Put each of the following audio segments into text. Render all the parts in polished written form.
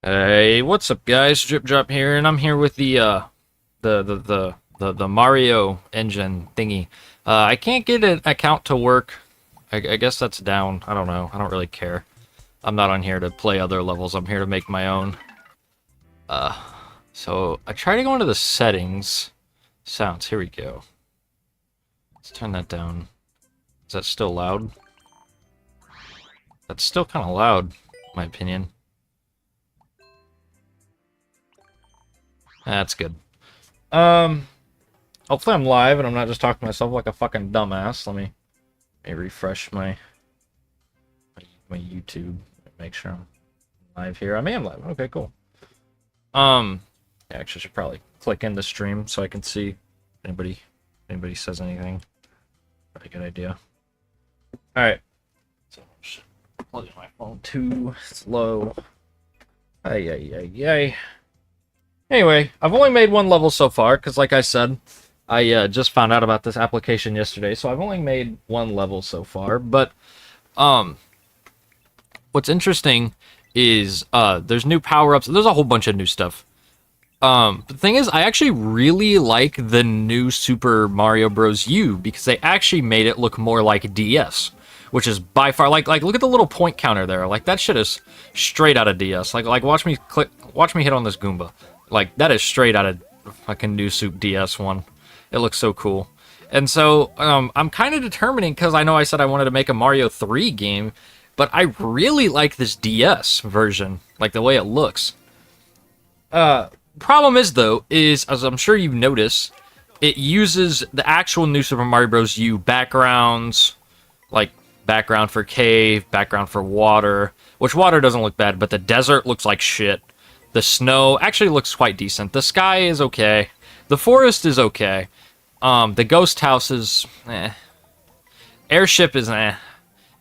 Hey, what's up, guys? Drip Drop here, and I'm here with the Mario engine thingy. I can't get an account to work. I guess that's down. I don't know. I don't really care. I'm not on here to play other levels. I'm here to make my own. So I try to go into the settings. Sounds. Here we go. Let's turn that down. Is that still loud? That's still kind of loud, in my opinion. That's good. Hopefully I'm live and I'm not just talking to myself like a fucking dumbass. Let me refresh my YouTube. Make sure I'm live here. I am live. Okay, cool. Yeah, actually, I should probably click in the stream so I can see if anybody says anything. Probably a good idea. All right. So plug in my phone too. It's low. Ay. Anyway, I've only made one level so far, because like I said, I just found out about this application yesterday, so I've only made one level so far, but, what's interesting is, there's new power-ups, there's a whole bunch of new stuff. The thing is, I actually really like the new Super Mario Bros. U, because they actually made it look more like DS, which is by far, like, look at the little point counter there, like, that shit is straight out of DS, like, watch me hit on this Goomba. Like, that is straight out of fucking New Soup DS one. It looks so cool. And so, I'm kind of determining, because I know I said I wanted to make a Mario 3 game, but I really like this DS version, like the way it looks. Problem is, though, as I'm sure you've noticed, it uses the actual New Super Mario Bros. U backgrounds, like background for cave, background for water, which water doesn't look bad, but the desert looks like shit. The snow actually looks quite decent. The sky is okay. The forest is okay. The ghost house is eh. Airship is eh.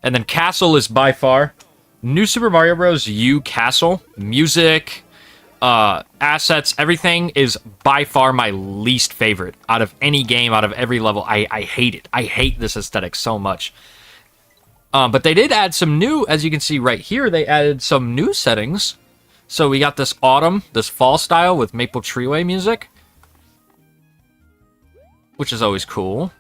And then castle is by far New Super Mario Bros. U castle. Music, assets, everything is by far my least favorite out of any game, out of every level. I hate it. I hate this aesthetic so much. But they did add some new, as you can see right here, they added some new settings. So we got this autumn, this fall style with Maple Treeway music, which is always cool.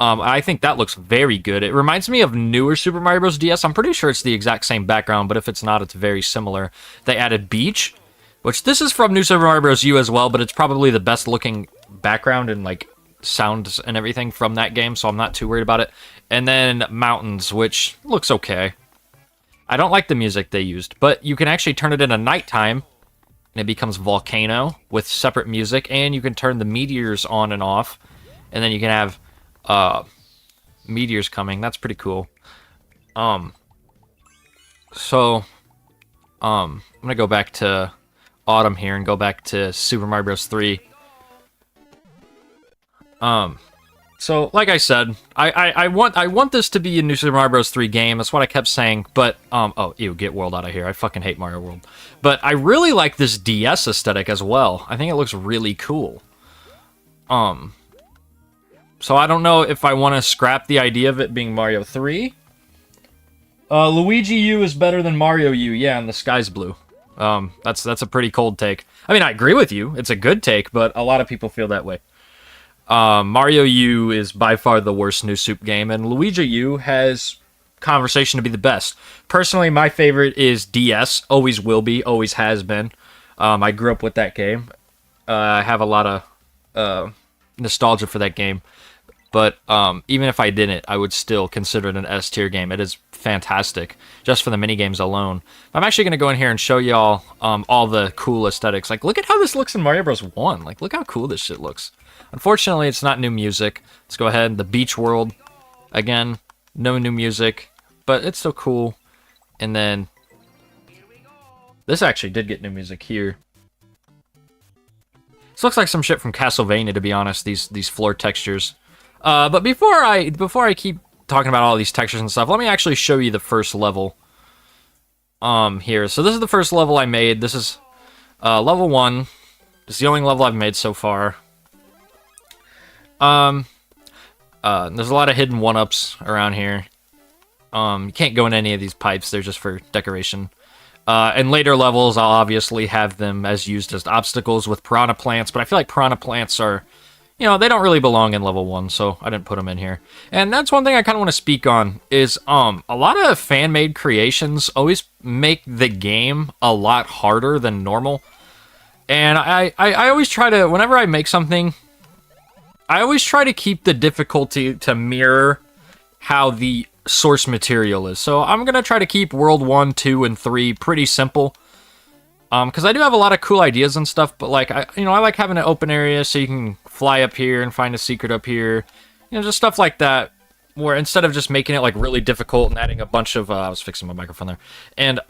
I think that looks very good. It reminds me of newer Super Mario Bros. DS. I'm pretty sure it's the exact same background, but if it's not, it's very similar. They added Beach, which this is from New Super Mario Bros. U as well, but it's probably the best looking background and like sounds and everything from that game, so I'm not too worried about it. And then Mountains, which looks okay. I don't like the music they used, but you can actually turn it into nighttime, and it becomes Volcano with separate music, and you can turn the meteors on and off, and then you can have meteors coming. That's pretty cool. I'm gonna go back to Autumn here and go back to Super Mario Bros. 3. So, like I said, I want this to be a New Super Mario Bros. 3 game. That's what I kept saying. But, oh, ew, get World out of here. I fucking hate Mario World. But I really like this DS aesthetic as well. I think it looks really cool. So I don't know if I want to scrap the idea of it being Mario 3. Luigi U is better than Mario U. Yeah, and the sky's blue. That's a pretty cold take. I mean, I agree with you. It's a good take, but a lot of people feel that way. Mario U is by far the worst New Soup game, and Luigi U has conversation to be the best. Personally, my favorite is DS. Always will be, always has been. I grew up with that game. I have a lot of nostalgia for that game. But even if I didn't, I would still consider it an S tier game. It is fantastic, just for the minigames alone. I'm actually going to go in here and show y'all all the cool aesthetics. Like, look at how this looks in Mario Bros. 1. Like, look how cool this shit looks. Unfortunately, it's not new music. Let's go ahead. The Beach World. Again, no new music, but it's still cool. And then this actually did get new music here. This looks like some shit from Castlevania, to be honest, these floor textures. But before I keep talking about all these textures and stuff, let me actually show you the first level here. So this is the first level I made. This is level 1. This is the only level I've made so far. There's a lot of hidden 1-ups around here. You can't go in any of these pipes, they're just for decoration. In later levels, I'll obviously have them as used as obstacles with piranha plants, but I feel like piranha plants are, they don't really belong in level 1, so I didn't put them in here. And that's one thing I kind of want to speak on, is a lot of fan-made creations always make the game a lot harder than normal. And I always try to, whenever I make something, I always try to keep the difficulty to mirror how the source material is. So I'm going to try to keep World 1, 2, and 3 pretty simple. Because I do have a lot of cool ideas and stuff, but like, I like having an open area so you can fly up here and find a secret up here. Just stuff like that, where instead of just making it like really difficult and adding a bunch of, I was fixing my microphone there, and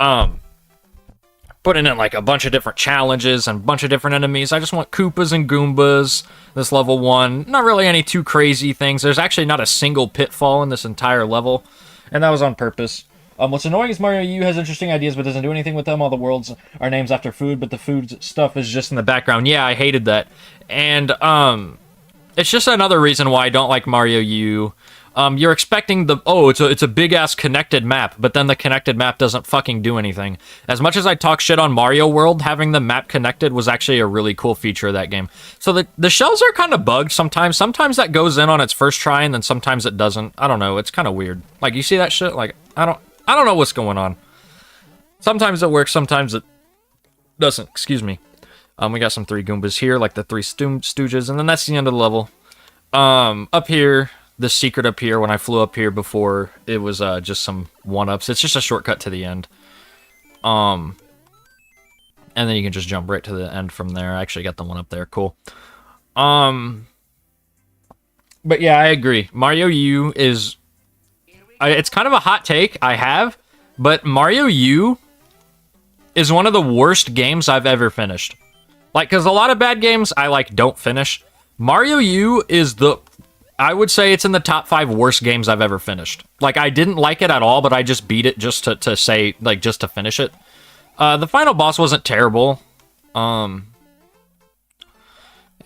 putting in like a bunch of different challenges and a bunch of different enemies. I just want Koopas and Goombas, this level 1. Not really any too crazy things. There's actually not a single pitfall in this entire level, and that was on purpose. What's annoying is Mario U has interesting ideas but doesn't do anything with them. All the worlds are names after food, but the food stuff is just in the background. Yeah, I hated that. And it's just another reason why I don't like Mario U. You're expecting it's a big-ass connected map, but then the connected map doesn't fucking do anything. As much as I talk shit on Mario World, having the map connected was actually a really cool feature of that game. So the shells are kind of bugged sometimes. Sometimes that goes in on its first try, and then sometimes it doesn't. I don't know. It's kind of weird. Like, you see that shit? Like, I don't know what's going on. Sometimes it works, sometimes it doesn't. Excuse me. We got some 3 Goombas here, like the 3 Stooges, and then that's the end of the level. Up here, the secret up here, when I flew up here before, it was just some 1-ups. It's just a shortcut to the end. And then you can just jump right to the end from there. I actually got the one up there. Cool. But yeah, I agree. Mario U is... it's kind of a hot take I have, but Mario U is one of the worst games I've ever finished. Like, because a lot of bad games I, like, don't finish. Mario U is I would say it's in the top 5 worst games I've ever finished. Like, I didn't like it at all, but I just beat it just to say, like, just to finish it. The final boss wasn't terrible. That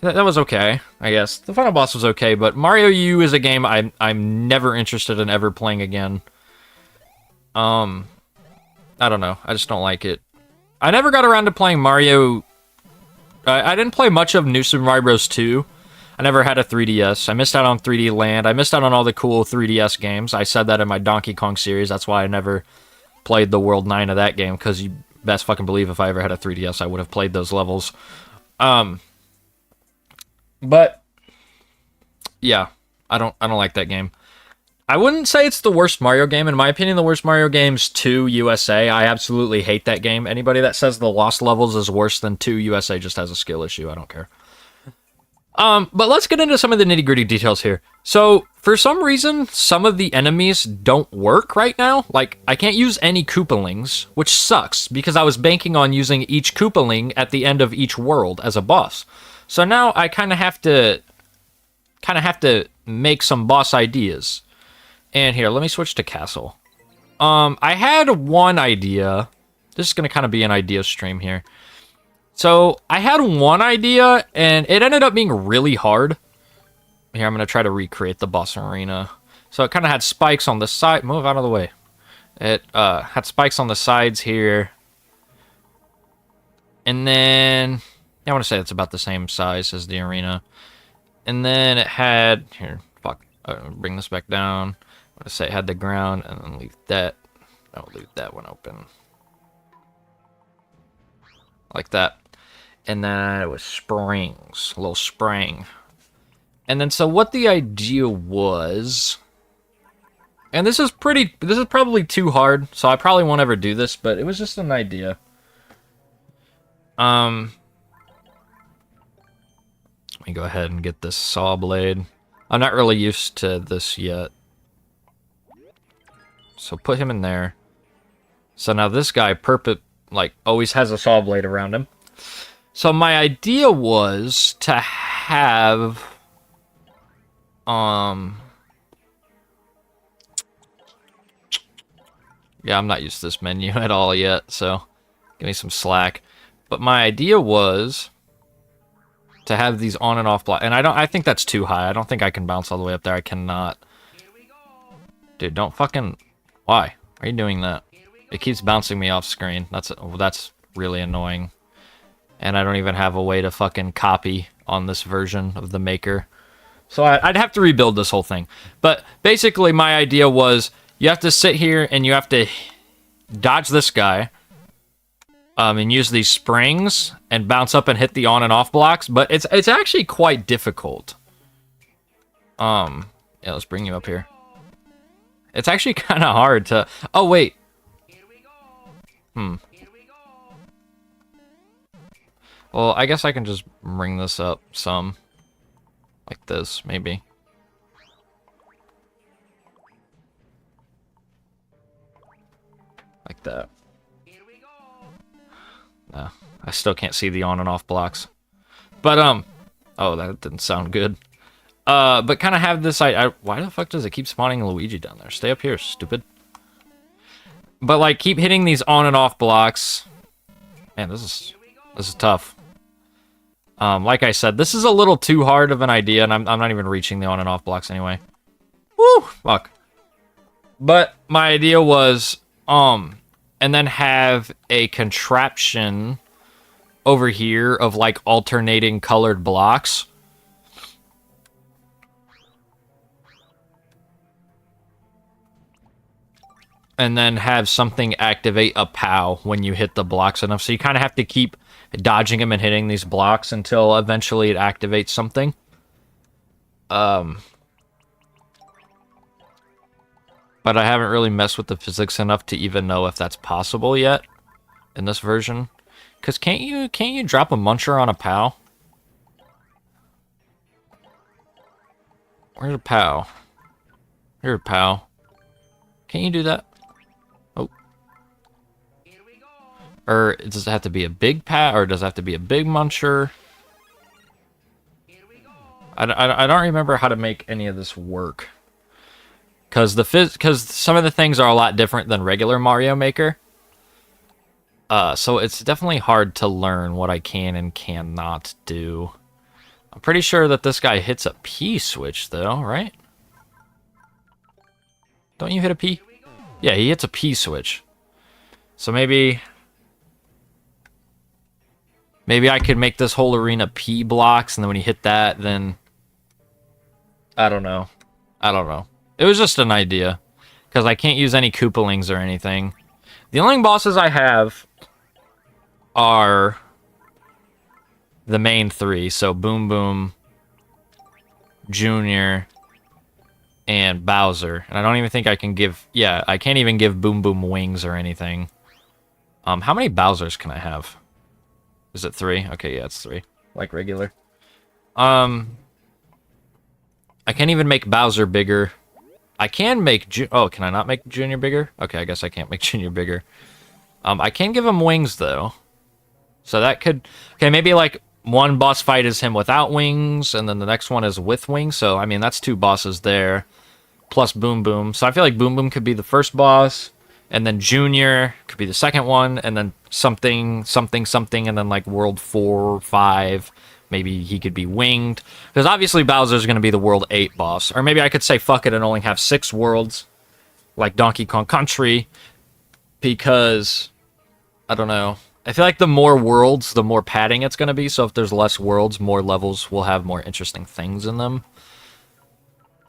was okay, I guess. The final boss was okay, but Mario U is a game I'm never interested in ever playing again. I don't know. I just don't like it. I never got around to playing Mario... I didn't play much of New Super Mario Bros. 2. I never had a 3DS. I missed out on 3D Land. I missed out on all the cool 3DS games. I said that in my Donkey Kong series. That's why I never played the World 9 of that game, because you best fucking believe if I ever had a 3DS, I would have played those levels. But yeah, I don't like that game. I wouldn't say it's the worst Mario game. In my opinion, the worst Mario game's 2 USA. I absolutely hate that game. Anybody that says the Lost Levels is worse than 2 USA just has a skill issue. I don't care. But let's get into some of the nitty-gritty details here. So, for some reason, some of the enemies don't work right now. Like, I can't use any Koopalings, which sucks, because I was banking on using each Koopaling at the end of each world as a boss. So now I kind of have to make some boss ideas. And here, let me switch to Castle. I had one idea. This is going to kind of be an idea stream here. So, I had one idea, and it ended up being really hard. Here, I'm going to try to recreate the boss arena. So, it kind of had spikes on the side. Move out of the way. It had spikes on the sides here. And then... I want to say it's about the same size as the arena. And then it had... Here, fuck. Bring this back down. I want to say it had the ground, and then leave that... I'll leave that one open. Like that. And then it was springs. A little spring. And then, so what the idea was... And this is probably too hard, so I probably won't ever do this, but it was just an idea. Let me go ahead and get this saw blade. I'm not really used to this yet. So put him in there. So now this guy, always has a saw blade around him. So my idea was to have... Yeah, I'm not used to this menu at all yet, so give me some slack. But my idea was to have these on and off blocks. And I think that's too high. I don't think I can bounce all the way up there. I cannot. Dude, don't fucking... Why are you doing that? It keeps bouncing me off screen. That's really annoying. And I don't even have a way to fucking copy on this version of the Maker. So I'd have to rebuild this whole thing. But basically my idea was you have to sit here and you have to dodge this guy. And use these springs and bounce up and hit the on and off blocks. But it's actually quite difficult. Yeah, let's bring you up here. It's actually kind of hard to... Oh, wait. Well, I guess I can just bring this up some. Like this, maybe. Like that. No, I still can't see the on and off blocks. But, oh, that didn't sound good. But kind of have this... why the fuck does it keep spawning Luigi down there? Stay up here, stupid. But, like, keep hitting these on and off blocks. Man, this is tough. Like I said, this is a little too hard of an idea, and I'm not even reaching the on and off blocks anyway. Woo! Fuck. But my idea was, and then have a contraption over here of, like, alternating colored blocks. And then have something activate a POW when you hit the blocks enough. So you kind of have to keep dodging them and hitting these blocks until eventually it activates something. But I haven't really messed with the physics enough to even know if that's possible yet in this version. Because can't you drop a muncher on a POW? Where's a POW? Here's a POW. Can't you do that? Or does it have to be a big POW, or does it have to be a big muncher? I don't remember how to make any of this work. Because some of the things are a lot different than regular Mario Maker. So it's definitely hard to learn what I can and cannot do. I'm pretty sure that this guy hits a P switch, though, right? Don't you hit a P? Yeah, he hits a P switch. So maybe I could make this whole arena P blocks, and then when you hit that, then... I don't know. It was just an idea. Because I can't use any Koopalings or anything. The only bosses I have are the main three. So Boom Boom, Junior, and Bowser. And I don't even think I can give... Yeah, I can't even give Boom Boom wings or anything. How many Bowsers can I have? Is it 3? Okay, yeah, it's 3. Like regular. I can't even make Bowser bigger. I can make... Oh, can I not make Junior bigger? Okay, I guess I can't make Junior bigger. I can give him wings, though. So that could... Okay, maybe, like, one boss fight is him without wings, and then the next one is with wings. So, I mean, that's 2 bosses there. Plus Boom Boom. So I feel like Boom Boom could be the first boss. And then Junior could be the second one, and then something, and then like World 4, 5, maybe he could be winged. Because obviously Bowser's going to be the World 8 boss. Or maybe I could say fuck it and only have 6 worlds, like Donkey Kong Country, because, I don't know. I feel like the more worlds, the more padding it's going to be, so if there's less worlds, more levels will have more interesting things in them.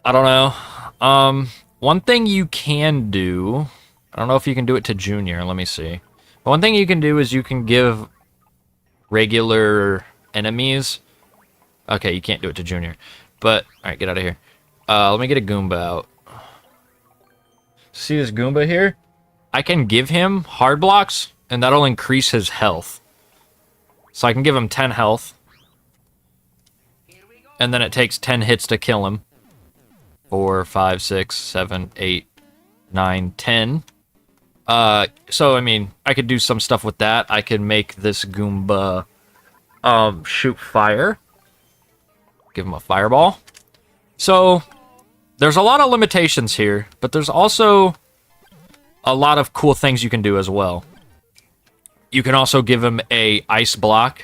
I don't know. One thing you can do... I don't know if you can do it to Junior. Let me see. One thing you can do is you can give regular enemies... Okay, you can't do it to Junior. But, alright, get out of here. Let me get a Goomba out. See this Goomba here? I can give him hard blocks, and that'll increase his health. So I can give him 10 health. And then it takes 10 hits to kill him. 4, 5, 6, 7, 8, 9, 10. So, I mean, I could do some stuff with that. I could make this Goomba, shoot fire. Give him a fireball. So, there's a lot of limitations here, but there's also a lot of cool things you can do as well. You can also give him a ice block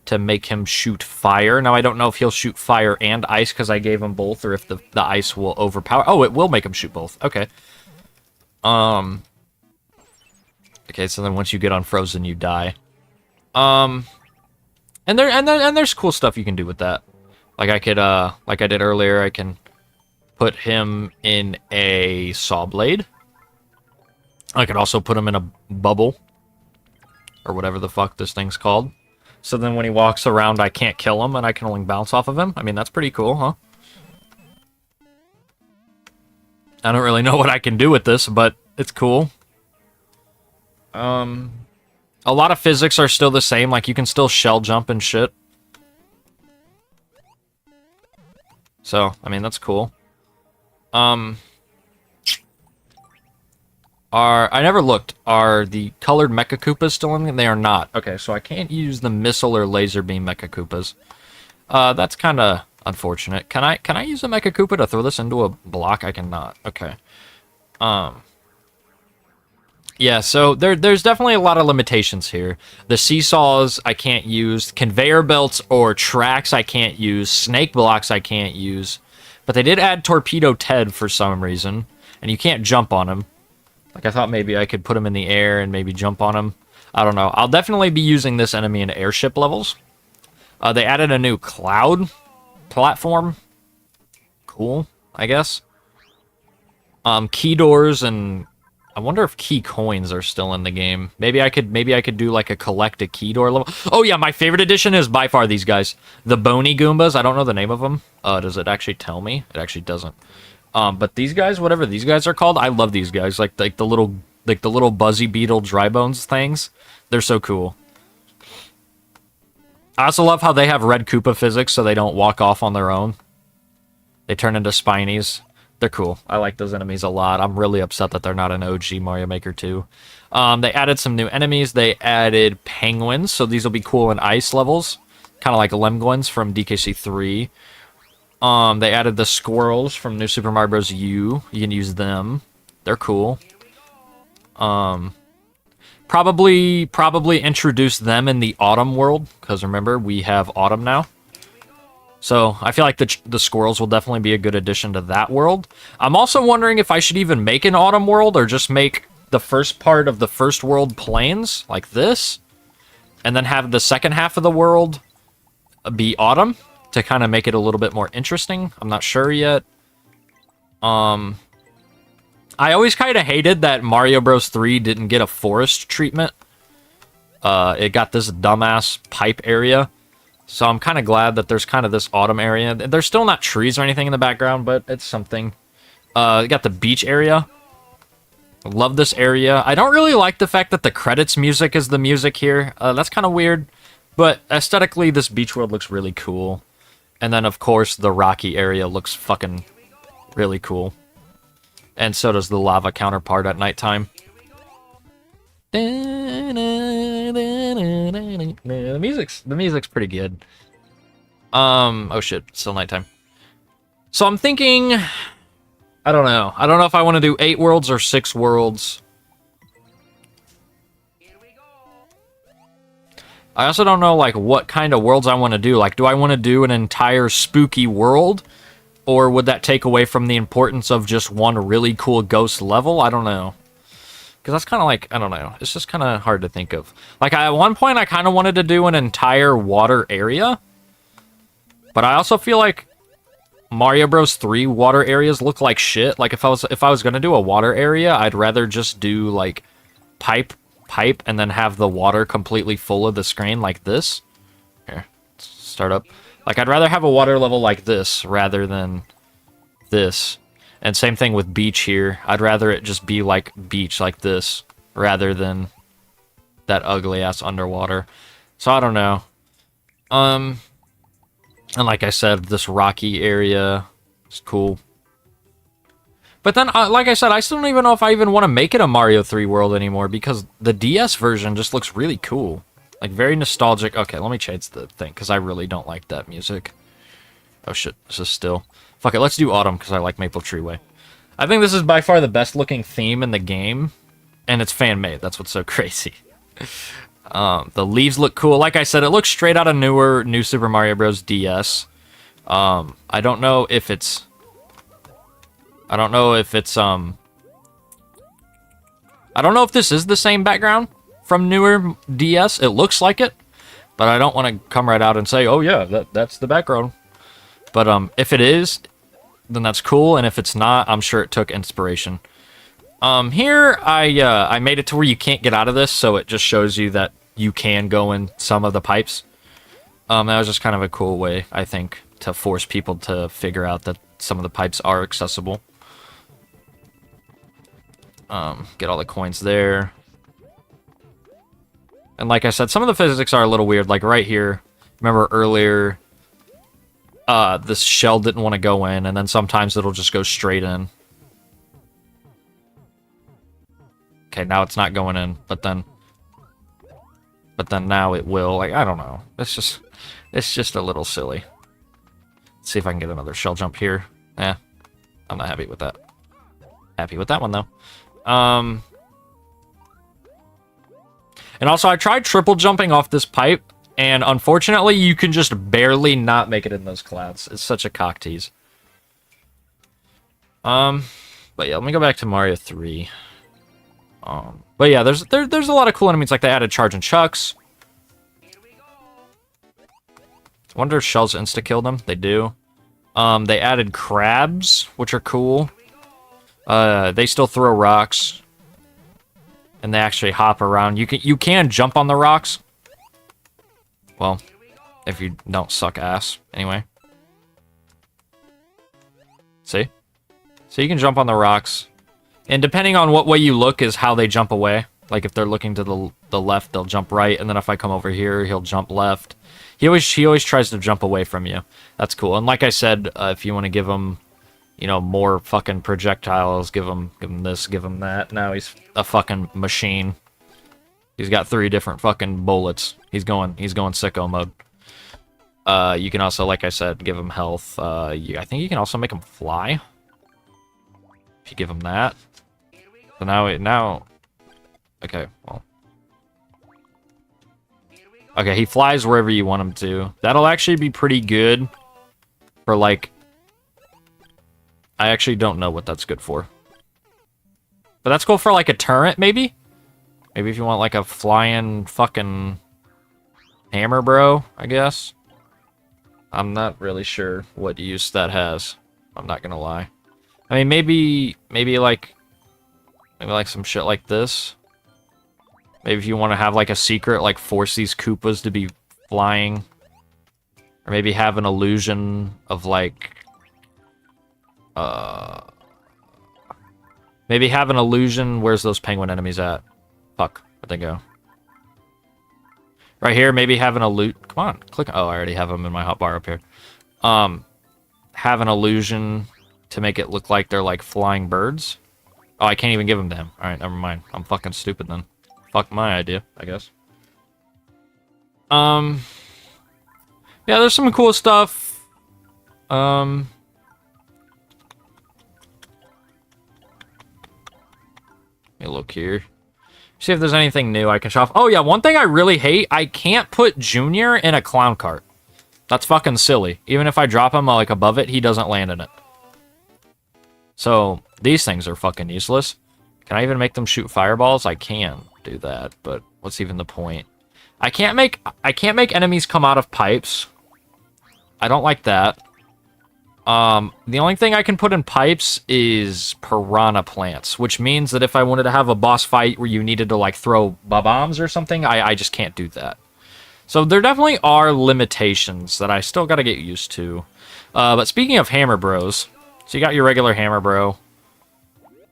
to make him shoot fire. Now, I don't know if he'll shoot fire and ice because I gave him both, or if the ice will overpower. Oh, it will make him shoot both. Okay. Okay, so then once you get unfrozen, you die. And there's cool stuff you can do with that. Like I could, like I did earlier, I can put him in a saw blade. I could also put him in a bubble, or whatever the fuck this thing's called. So then when he walks around, I can't kill him, and I can only bounce off of him. I mean, that's pretty cool, huh? I don't really know what I can do with this, but it's cool. A lot of physics are still the same, like you can still shell jump and shit. So, I mean, that's cool. I never looked. Are the colored Mecha Koopas still in? They are not. Okay, so I can't use the missile or laser beam Mecha Koopas. That's kind of unfortunate. Can I use a Mecha Koopa to throw this into a block? I cannot. Okay. Yeah, so there's definitely a lot of limitations here. The seesaws I can't use, conveyor belts or tracks I can't use, snake blocks I can't use. But they did add Torpedo Ted for some reason, and you can't jump on him. Like, I thought maybe I could put him in the air and maybe jump on him. I don't know. I'll definitely be using this enemy in airship levels. They added a new cloud platform. Cool, I guess. Key doors and... I wonder if key coins are still in the game. Maybe I could do like a collect a key door level. Oh yeah, my favorite addition is by far these guys. The Bony Goombas. I don't know the name of them. Does it actually tell me? It actually doesn't. But these guys, whatever these guys are called, I love these guys. Like the little Buzzy Beetle dry bones things. They're so cool. I also love how they have red Koopa physics so they don't walk off on their own. They turn into Spinies. They're cool. I like those enemies a lot. I'm really upset that they're not in OG Mario Maker 2. They added some new enemies. They added penguins, so these will be cool in ice levels. Kind of like Lemguins from DKC 3. They added the squirrels from New Super Mario Bros. U. You can use them. They're cool. Probably introduce them in the Autumn world, because remember, we have Autumn now. So I feel like the squirrels will definitely be a good addition to that world. I'm also wondering if I should even make an Autumn world, or just make the first part of the first world plains, like this, and then have the second half of the world be Autumn, to kind of make it a little bit more interesting. I'm not sure yet. I always kind of hated that Mario Bros. 3 didn't get a forest treatment. It got this dumbass pipe area. So I'm kind of glad that there's kind of this autumn area. There's still not trees or anything in the background, but it's something. You got the beach area. Love this area. I don't really like the fact that the credits music is the music here. That's kind of weird. But aesthetically, this beach world looks really cool. And then, of course, the rocky area looks fucking really cool. And so does the lava counterpart at nighttime. The music's pretty good. Oh shit, still nighttime. So I'm thinking, I don't know if I want to do 8 worlds or 6 worlds. I also don't know like what kind of worlds I want to do. Like, do I want to do an entire spooky world, or would that take away from the importance of just one really cool ghost level? I don't know. Because that's kind of like, I don't know. It's just kind of hard to think of. Like, at one point, I kind of wanted to do an entire water area. But I also feel like Mario Bros. 3 water areas look like shit. Like, if I was going to do a water area, I'd rather just do, like, pipe, and then have the water completely full of the screen like this. Here, start up. Like, I'd rather have a water level like this rather than this. And same thing with beach here. I'd rather it just be like beach like this rather than that ugly ass underwater. So I don't know. And like I said, this rocky area is cool. But then, like I said, I still don't even know if I even want to make it a Mario 3 world anymore, because the DS version just looks really cool. Like, very nostalgic. Okay, let me change the thing, because I really don't like that music. Oh shit, this is still... Fuck it, let's do Autumn, because I like Maple Tree Way. I think this is by far the best looking theme in the game, and it's fan-made. That's what's so crazy. The leaves look cool. Like I said, it looks straight out of New Super Mario Bros. DS. I don't know if it's... I don't know if this is the same background from newer DS. It looks like it, but I don't want to come right out and say, oh yeah, that's the background. But if it is, then that's cool, and if it's not, I'm sure it took inspiration. Here, I made it to where you can't get out of this, so it just shows you that you can go in some of the pipes. That was just kind of a cool way, I think, to force people to figure out that some of the pipes are accessible. Get all the coins there. And like I said, some of the physics are a little weird. Like right here, remember earlier, this shell didn't want to go in, and then sometimes it'll just go straight in. Okay, now it's not going in, but then now it will. Like, I don't know. It's just a little silly. Let's see if I can get another shell jump here. I'm not happy with that. Happy with that one, though. And also, I tried triple jumping off this pipe, and unfortunately, you can just barely not make it in those clouds. It's such a cock tease. But yeah, let me go back to Mario 3. But yeah, there's a lot of cool enemies, like they added Charging Chucks. I wonder if shells insta-kill them. They do. They added crabs, which are cool. They still throw rocks. And they actually hop around. You can jump on the rocks. Well, if you don't suck ass, anyway. See? So you can jump on the rocks. And depending on what way you look is how they jump away. Like if they're looking to the left, they'll jump right, and then if I come over here, he'll jump left. He always tries to jump away from you. That's cool. And like I said, if you want to give him, you know, more fucking projectiles, give him this, give him that. Now he's a fucking machine. He's got 3 different fucking bullets. He's going sicko mode. You can also, like I said, give him health. I think you can also make him fly. If you give him that. So now... Okay, well... Okay, he flies wherever you want him to. That'll actually be pretty good for, like... I actually don't know what that's good for. But that's cool for, like, a turret, maybe? Maybe if you want, like, a flying fucking hammer bro, I guess. I'm not really sure what use that has. I'm not gonna lie. I mean, maybe like some shit like this. Maybe if you want to have like a secret, like force these Koopas to be flying, or maybe have an illusion of like, maybe have an illusion. Where's those penguin enemies at? Fuck, where'd they go? Right here. Maybe have an illusion. Come on, click. Oh, I already have them in my hotbar up here. Have an illusion to make it look like they're like flying birds. Oh, I can't even give them to him. Alright, never mind. I'm fucking stupid then. Fuck my idea, I guess. Yeah, there's some cool stuff. Let me look here. See if there's anything new I can shop. Oh yeah, one thing I really hate, I can't put Junior in a clown cart. That's fucking silly. Even if I drop him like above it, he doesn't land in it. So, these things are fucking useless. Can I even make them shoot fireballs? I can do that, but what's even the point? I can't make enemies come out of pipes. I don't like that. The only thing I can put in pipes is piranha plants, which means that if I wanted to have a boss fight where you needed to like throw bombs or something, I just can't do that. So there definitely are limitations that I still got to get used to. But speaking of hammer bros, so you got your regular hammer bro.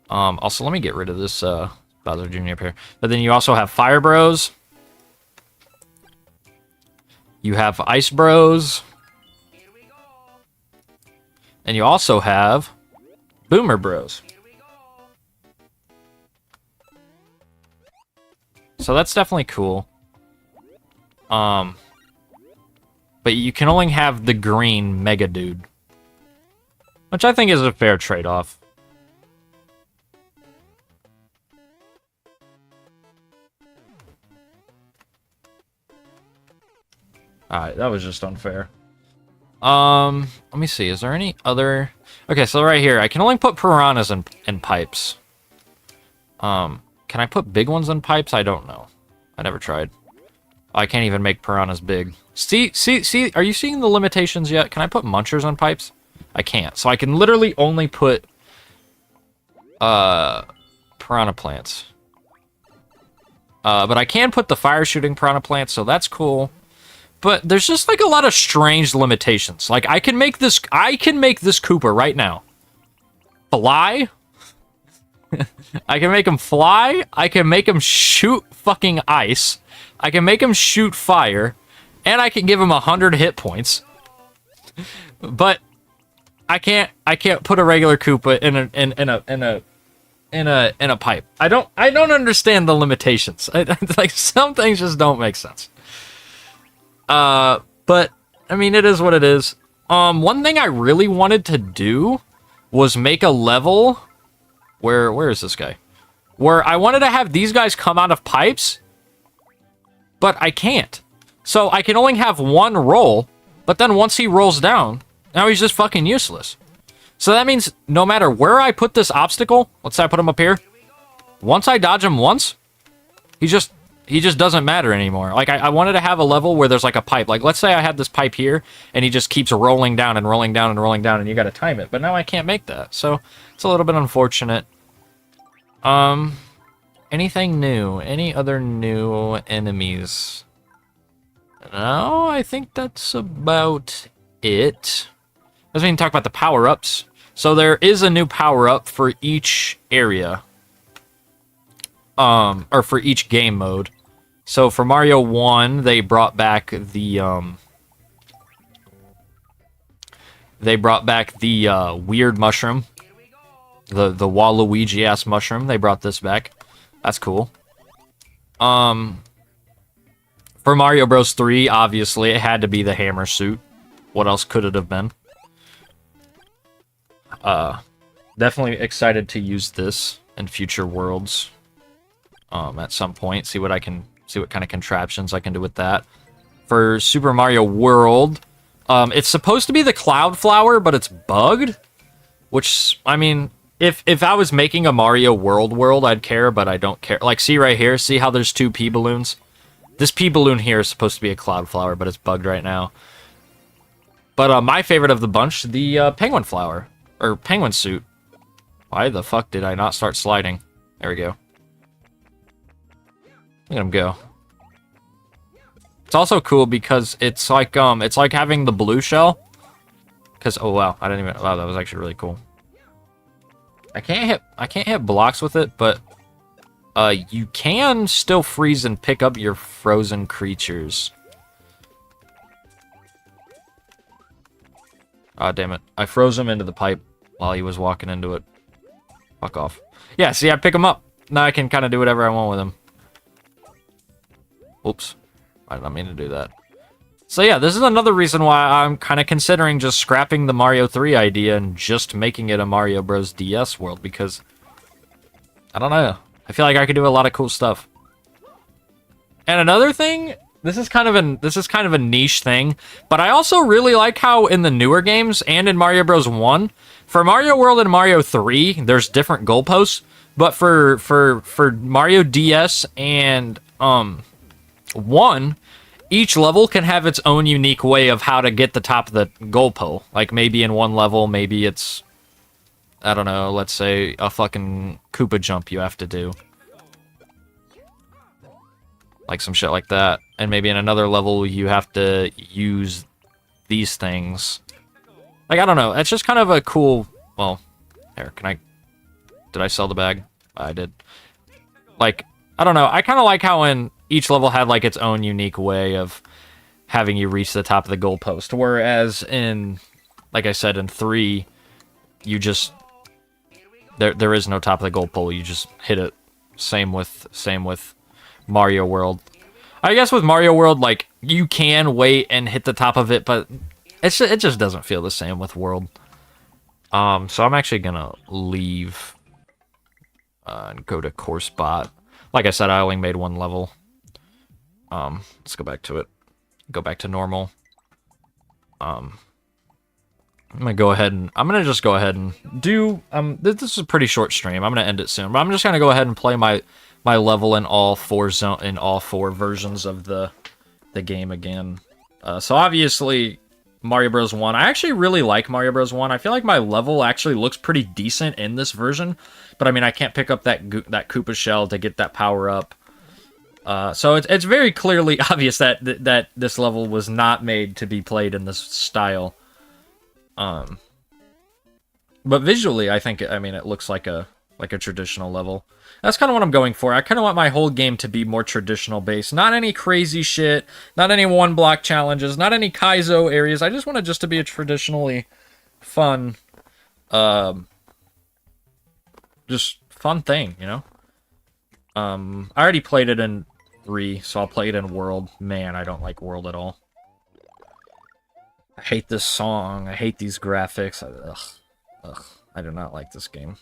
Also, let me get rid of this Bowser Jr. up here. But then you also have fire bros. You have ice bros. And you also have boomer bros. So that's definitely cool. But you can only have the green Mega Dude, which I think is a fair trade-off. Alright, that was just unfair. Let me see, is there any other... Okay, so right here, I can only put piranhas in pipes. Can Can I put big ones in pipes? I don't know. I never tried. I can't even make piranhas big. See, are you seeing the limitations yet? Can I put munchers on pipes? I can't. So I can literally only put piranha plants. But I can put the fire shooting piranha plants, so that's cool. But there's just like a lot of strange limitations. Like I can make this Koopa right now fly. I can make him fly. I can make him shoot fucking ice. I can make him shoot fire, and I can give him 100 hit points. But I can't put a regular Koopa in a pipe. I don't understand the limitations. Like some things just don't make sense. But I mean, it is what it is. One thing I really wanted to do was make a level where is this guy? Where I wanted to have these guys come out of pipes, but I can't. So I can only have one roll, but then once he rolls down, now he's just fucking useless. So that means no matter where I put this obstacle, let's say I put him up here, once I dodge him once, he just doesn't matter anymore. Like I wanted to have a level where there's like a pipe. Like let's say I had this pipe here and he just keeps rolling down and rolling down and rolling down and you got to time it. But now I can't make that. So it's a little bit unfortunate. Anything new? Any other new enemies? No, I think that's about it. Let's even talk about the power-ups. So there is a new power-up for each area. Or for each game mode. So for Mario 1, they brought back the weird mushroom. The Waluigi ass mushroom. They brought this back. That's cool. For Mario Bros 3, obviously it had to be the hammer suit. What else could it have been? Definitely excited to use this in future worlds. At some point, see what kind of contraptions I can do with that. For Super Mario World, it's supposed to be the Cloud Flower, but it's bugged. Which, I mean, if I was making a Mario world, I'd care, but I don't care. Like, see right here, see how there's two P balloons? This P balloon here is supposed to be a Cloud Flower, but it's bugged right now. But my favorite of the bunch, the Penguin Flower, or Penguin Suit. Why the fuck did I not start sliding? There we go. Look at him go. It's also cool because it's like having the blue shell. Cause oh wow, wow, that was actually really cool. I can't hit blocks with it, but you can still freeze and pick up your frozen creatures. Ah, damn it. I froze him into the pipe while he was walking into it. Fuck off. Yeah, see, I pick him up. Now I can kind of do whatever I want with him. Oops. I did not mean to do that. So yeah, this is another reason why I'm kind of considering just scrapping the Mario 3 idea and just making it a Mario Bros. DS world, because I don't know. I feel like I could do a lot of cool stuff. And another thing, this is kind of a niche thing, but I also really like how in the newer games and in Mario Bros. 1, for Mario World and Mario 3, there's different goalposts, but for Mario DS and 1, each level can have its own unique way of how to get the top of the goal pole. Like maybe in one level, maybe it's, I don't know, let's say a fucking Koopa jump you have to do. Like some shit like that. And maybe in another level you have to use these things. Like, I don't know. It's just kind of a cool, well, here, did I sell the bag? I did. Like, I don't know. I kind of like how in each level had like its own unique way of having you reach the top of the goalpost. Whereas in, like I said, in 3, you just there is no top of the goal pole. You just hit it. Same with Mario World. I guess with Mario World, like you can wait and hit the top of it, but it just doesn't feel the same with World. So I'm actually gonna leave and go to Course Bot. Like I said, I only made one level. Let's go back to it. Go back to normal. I'm gonna just go ahead and do, this is a pretty short stream. I'm gonna end it soon, but I'm just gonna go ahead and play my my level in all four versions of the game again. So obviously, Mario Bros. 1. I actually really like Mario Bros. 1. I feel like my level actually looks pretty decent in this version. But I mean, I can't pick up that Koopa shell to get that power up. So it's very clearly obvious that this level was not made to be played in this style. But visually, I mean, it looks like a traditional level. That's kind of what I'm going for. I kind of want my whole game to be more traditional based. Not any crazy shit, not any one block challenges, not any Kaizo areas. I just want it just to be a traditionally fun, just fun thing, you know? I already played it in 3, so I'll play it in World. Man, I don't like World at all. I hate this song. I hate these graphics. Ugh. I do not like this game.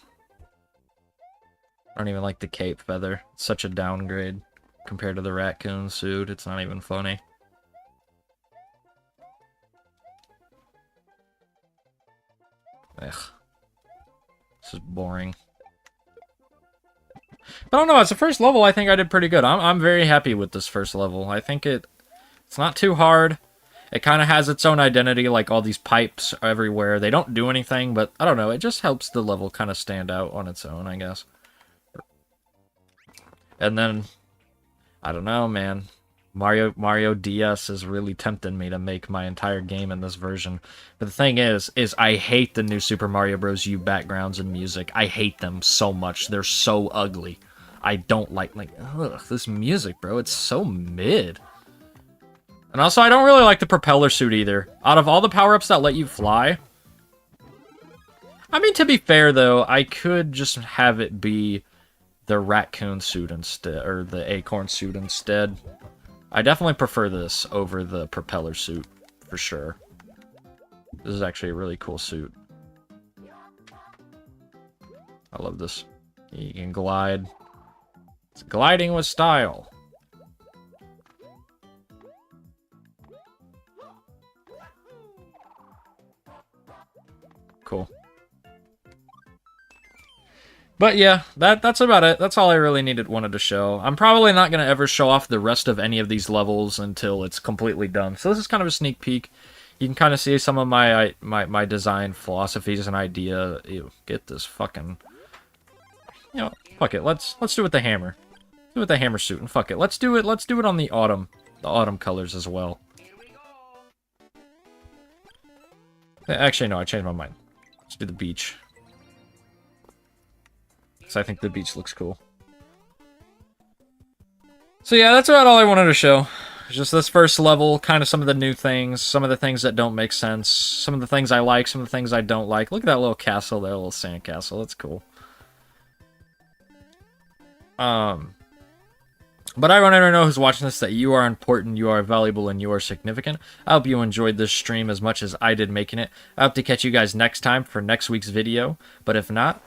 I don't even like the cape feather. It's such a downgrade compared to the raccoon suit. It's not even funny. Ugh. This is boring. But I don't know, as the first level, I think I did pretty good. I'm very happy with this first level. I think it's not too hard. It kind of has its own identity, like all these pipes everywhere. They don't do anything, but I don't know. It just helps the level kind of stand out on its own, I guess. And then, I don't know, man. Mario DS is really tempting me to make my entire game in this version. But the thing is I hate the new Super Mario Bros. U backgrounds and music. I hate them so much. They're so ugly. I don't like, ugh, this music, bro. It's so mid. And also, I don't really like the propeller suit either. Out of all the power-ups that let you fly... I mean, to be fair, though, I could just have it be the raccoon suit instead, or the acorn suit instead. I definitely prefer this over the propeller suit, for sure. This is actually a really cool suit. I love this. You can glide. It's gliding with style. Cool. But yeah, that's about it. That's all I really wanted to show. I'm probably not going to ever show off the rest of any of these levels until it's completely done. So this is kind of a sneak peek. You can kind of see some of my design philosophies and idea. Ew, get this fucking... You know, fuck it. Let's do it with the hammer. Do it with the hammer suit, and fuck it. Let's do it on the autumn colors as well. Actually, no, I changed my mind. Let's do the beach. So I think the beach looks cool. So yeah, that's about all I wanted to show. Just this first level, kind of some of the new things, some of the things that don't make sense, some of the things I like, some of the things I don't like. Look at that little castle there, little sand castle. That's cool. But I want everyone to know who's watching this that you are important, you are valuable, and you are significant. I hope you enjoyed this stream as much as I did making it. I hope to catch you guys next time for next week's video. But if not,